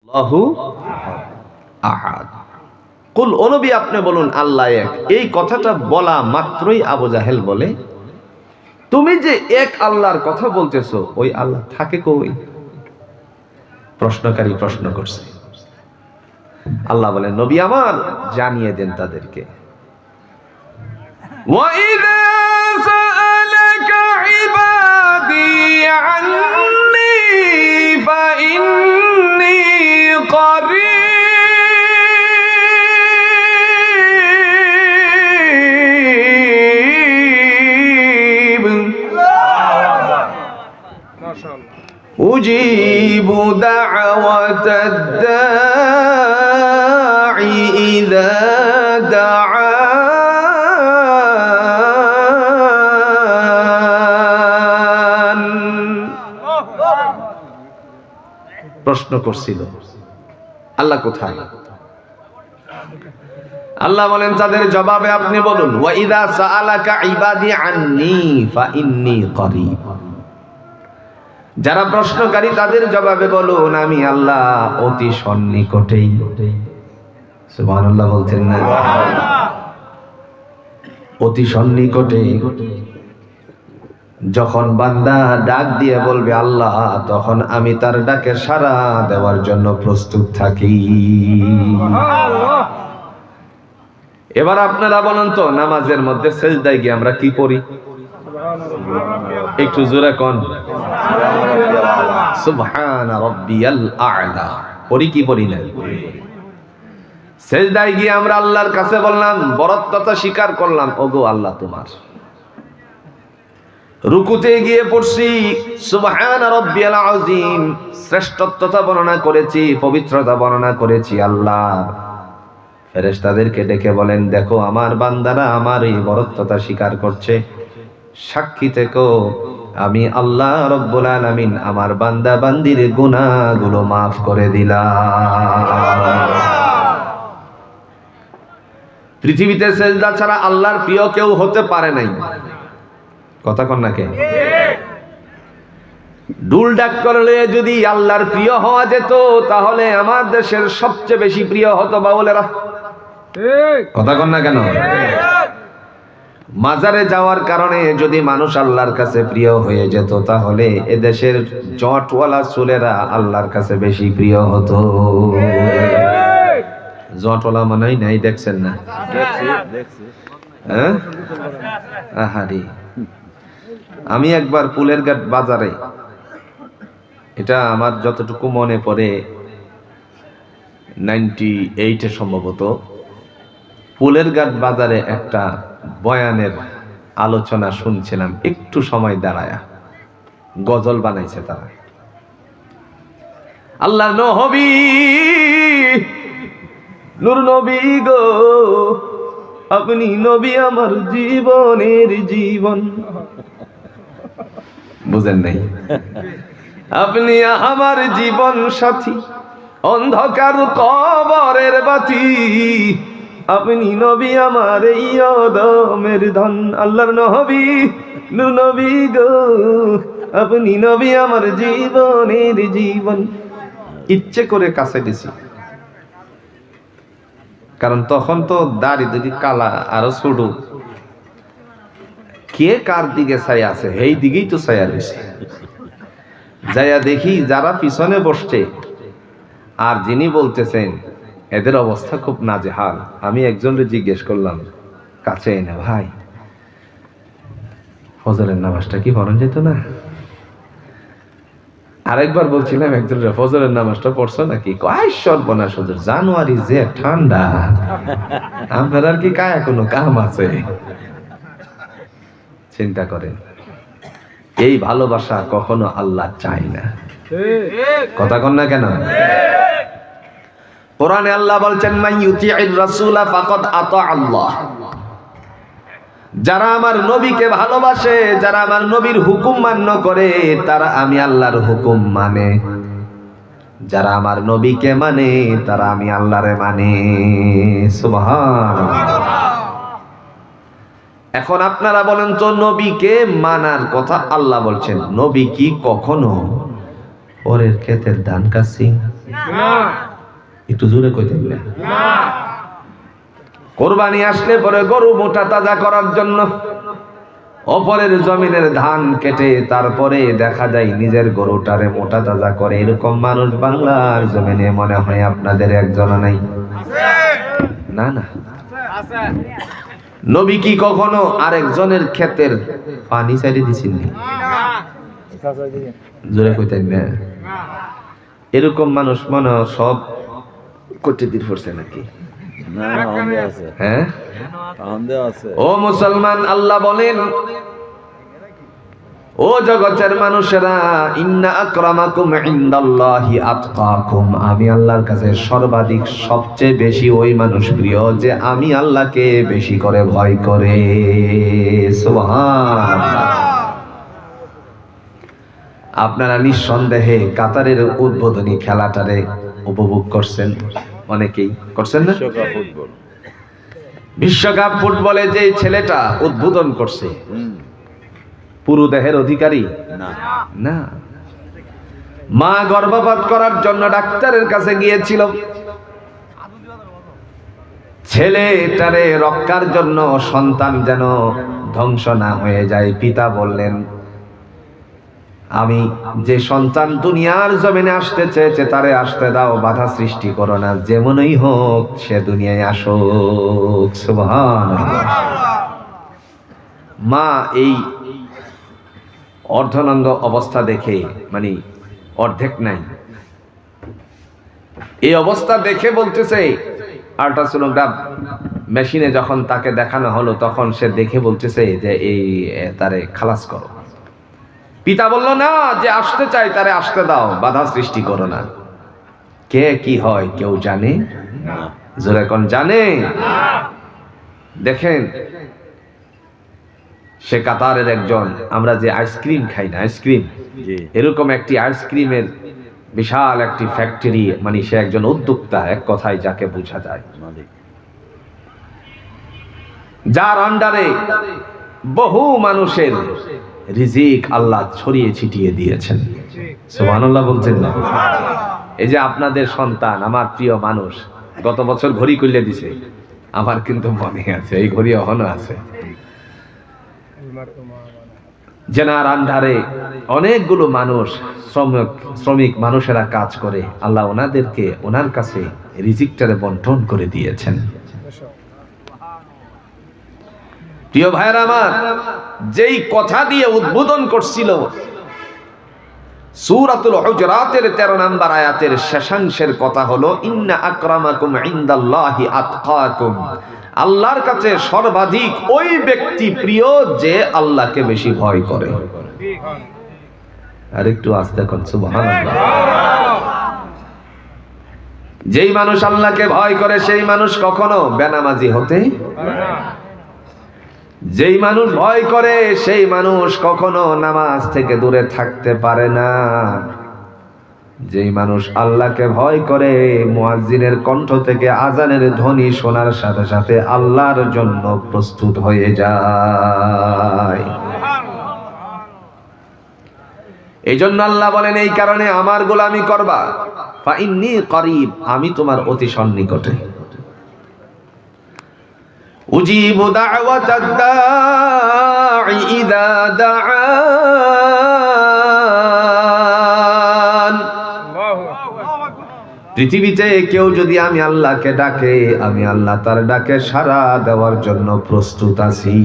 আল্লাহু আহাদ। কুল, ও নবী আপনি বলুন আল্লাহ এক। এই কথাটা বলা মাত্রই আবু জাহেল বলে, তুমি যে এক আল্লাহর কথা বলতেছো, ওই আল্লাহ থাকে কই? প্রশ্নকারী প্রশ্ন করছে। আল্লাহ বলেন, নবী আমার জানিয়ে দেন তাদেরকে। وَإِذَا سَأَلَكَ عِبَادِي عَنِّي فَإِنِّي قَرِيبٌ أُجِيبُ دَعْوَةَ الدَّاعِ إِذَا دَعَانِ। প্রশ্ন করছিল আল্লাহ কোথায়? আল্লাহ বলেন তাদের জবাবে আপনি বলুন, ওয়াইদা সাআলাকা ইবাদি আন্নী ফাইন্নী করিব। যারা প্রশ্নকারী তাদের জবাবে বলুন, আমি আল্লাহ অতি সন্নিকটেই। সুবহানাল্লাহ বলতেন না? অতি সন্নিকটে। যখন বান্দা ডাক দিয়ে বলবে আল্লাহ, তখন আমি তার ডাকে সাড়া দেওয়ার জন্য প্রস্তুত থাকি। এবার আপনারা বলেন তো, নামাজের মধ্যে সেজদায় গিয়ে আমরা কি পড়ি? একটু জোরে কোন, সুবহান রাব্বিয়াল আ'লা। পড়ি কি পড়ি না? সেজদায় গিয়ে আমরা আল্লাহর কাছে বললাম, বরত্বতা স্বীকার করলাম, ওগো আল্লাহ তোমার। রুকুতে গিয়ে পড়ছি সুবহান রাব্বিয়াল আযীম, শ্রেষ্ঠত্বতা বর্ণনা করেছি, পবিত্রতা বর্ণনা করেছি আল্লাহ। ফেরেশতাদেরকে ডেকে বলেন, দেখো আমার বান্দারা আমার এই বরত্বতা স্বীকার করছে, সাক্ষী থেকো আমি আল্লাহ রব্বুল আলামিন আমার বান্দা বান্দির গুনাহগুলো মাফ করে দিলাম। পৃথিবীতে সেজদা ছাড়া আল্লাহর প্রিয় কেউ হতে পারে নাই। কথা কন না কে? ডুল ডাক করলে যদি আল্লাহর প্রিয় হওয়া যেত, তাহলে আমার দেশের সবচেয়ে বেশি প্রিয় হতো বাউলেরা। কথা কন না কেন? মাজারে যাওয়ার কারণে যদি মানুষ আল্লাহর কাছে প্রিয় হয়ে যেত, তাহলে এদেশের জটওয়ালা চুলেরা আল্লাহর কাছে বেশি প্রিয় হতো। জটওয়ালা মানেই নাই, দেখছেন না? হ্যাঁ, আহারে। আমি একবার ফুলেরঘাট বাজারে, এটা আমার যতটুকু মনে পড়ে 98-এ সম্ভবত, ফুলেরঘাট বাজারে একটা বয়ানের আলোচনা শুনছিলাম। একটু সময় দাঁড়ায়া গজল বানাইছে তারা। আল্লাহ নবী, নূর নবী গো, আপনি নবী আমার জীবনের জীবন। বুঝেন নাই? আপনি আমার জীবন সাথী, অন্ধকার কবরের বাতি, আপনি নবী আমার এই অদমের ধন। আল্লাহর নবী, নূর নবী গো, আপনি নবী আমার জীবনের জীবন। ইচ্ছে করে কাছে দিছি, কারণ তখন তো দাড়ি যদি কালা আরো ছোট, কে কার দিকে ছায়া আছে এই দিকেই তো ছায়া রয়েছে। যাইয়া দেখি যারা পিছনে বসছে আর যিনি বলতেছেন, এদের অবস্থা খুব নাজেহাল। আমি একজনকে জিজ্ঞেস করলাম কাছে এনে, ভাই ফজরের নামাজটা কি পড়ান যেত না? আরেকবার বলছিলাম একজনের, ফজরের নামাজটা পড়ছো নাকি? কয় সর্বনাশ হুজুর, জানুয়ারি যে ঠান্ডা, আপনার আর কি কায়া কোনো কাম আছে? চিন্তা করেন, এই ভালোবাসা কখনো আল্লাহ চায় না। কথা কন না কেন? কোরআনে আল্লাহ বলছেন, মান ইউতিইর রাসূলা ফাকাদ আতা আল্লাহ। যারা আমার নবীকে ভালোবাসে, যারা আমার নবীর হুকুম মান্য করে, তারা আমি আল্লাহর হুকুম মানে। যারা আমার নবীকে মানে, তারা আমি আল্লাহরে মানে। সুবহানাল্লাহ। এখন আপনারা বলেন তো, নবীকে মানার কথা আল্লাহ বলছেন, নবী কি কখনো পরের ক্ষেতের ধান কাছি? একটু জোরে কইতেন না। কোরবানি আসলে পরে গরু মোটা তাজা করার জন্য অপরের জমিনের ধান কেটে তারপরে দেখা যায় নিজের গরুটারে মোটা তাজা করে, এরকম মানুষ বাংলার জমিনে মনে হয় আপনাদের একজন নাই? না না। নবী কি কখনো আরেকজনের ক্ষেতের পানি ছাড়িয়ে দিছেন? জোরে কইতেন না। এরকম মানুষ মনে সব করতে দিন পড়ছে নাকি? হ্যাঁ, ও মুসলমান, আল্লাহ বলেন, ও জগতের মানুষেরা, ইন্না আকরামাকুম ইনদাল্লাহি আতকাকুম, আমি আল্লাহর কাছে সর্বাধিক সবচেয়ে বেশি ওই মানুষ প্রিয় যে আমি আল্লাহকে বেশি করে ভয় করে। সুবহানাল্লাহ। আপনারা নিঃসন্দেহে কাতারের উদ্বোধনী খেলাটারে উপভোগ করছেন, অনেকেই করছেন না? বিশ্বকাপ ফুটবলে যে ছেলেটা উদ্বোধন করছে পুরো দেহের অধিকারী না। মা গর্ভপাত করার জন্য ডাক্তারের কাছে গিয়েছিল, ছেলেটারে রক্ষার জন্য, সন্তান যেন ধ্বংস না হয়ে যায়। পিতা বললেন, আমি যে সন্তান দুনিয়ার জমিনে আসতে চেয়েছে তারে আসতে দাও, বাধা সৃষ্টি করো না, যেমনই হোক সে দুনিয়ায় আসুক। সুবহানাল্লাহ। মা এই অর্ধনঙ্গ অবস্থা দেখে, মানে অর্ধেক নাই, এই অবস্থা দেখে বলতেছে, আল্ট্রাসোনোগ্রাফ মেশিনে যখন তাকে দেখানো হলো তখন সে দেখে বলতেছে যে এই তারে খালাস করো। পিতা বলল, না, যে আসতে চাই তারে আসতে দাও, বাধা সৃষ্টি করো না। কে কি হয় কেউ জানে? জোরে কোন জানে? দেখেন, সে কাতারের একজন, আমরা যে আইসক্রিম খাই না, আইসক্রিম, এরকম একটি আইসক্রিমের বিশাল একটি ফ্যাক্টরি, মানে সে একজন উদ্যোক্তা, এক কথায় যাকে বোঝা যায়, যার আন্ডারে বহু মানুষের রিজিক আল্লাহ ছড়িয়ে ছিটিয়ে দিয়েছেন। সুবহানাল্লাহ বলছেন না? এই যে আপনাদের সন্তান, আমার প্রিয় মানুষ, গত বছর ঘড়ি খুলে দিছে, আমার কিন্তু মনে আছে, এই ঘড়ি এখনো আছে। জেনার আন্ডারে অনেকগুলো মানুষ, শ্রমিক মানুষেরা কাজ করে, আল্লাহ ওনাদেরকে ওনার কাছে রিজিকটারে বন্টন করে দিয়েছেন। প্রিয় ভাইরা আমার, যেই কথা দিয়ে উদ্বোধন করছিল সূরাতুল হুজরাতের 13 নম্বর আয়াতের শেষাংশের কথা হলো, ইন্না আকরামাকুম ইনদাল্লাহি আতকাকুম, আল্লাহর কাছে সর্বাধিক ওই ব্যক্তি প্রিয় যে আল্লাহকে বেশি ভয় করে। আর একটু আস্তে কোন সুবহানাল্লাহ। যেই মানুষ আল্লাহকে ভয় করে সেই মানুষ কখনো বেনামাজি হতে পারে না। যেই মানুষ ভয় করে সেই মানুষ কখনো নামাজ থেকে দূরে থাকতে পারে না। যেই মানুষ আল্লাহকে ভয় করে মুয়াজ্জিনের কণ্ঠ থেকে আজানের ধ্বনি শোনার সাথে সাথে আল্লাহর জন্য প্রস্তুত হয়ে যায়। এই জন্য আল্লাহ বলেন, এই কারণে আমার গোলামি করবা, ফা ইন্নী করিব, আমি তোমার অতি সন্নিকটে। উজিবু দাওয়াতাদ দাঈ ইযা দাআন। পৃথিবীতে কেউ যদি আমি আল্লাহকে ডাকে, আমি আল্লাহ তার ডাকে সাড়া দেওয়ার জন্য প্রস্তুত আছি।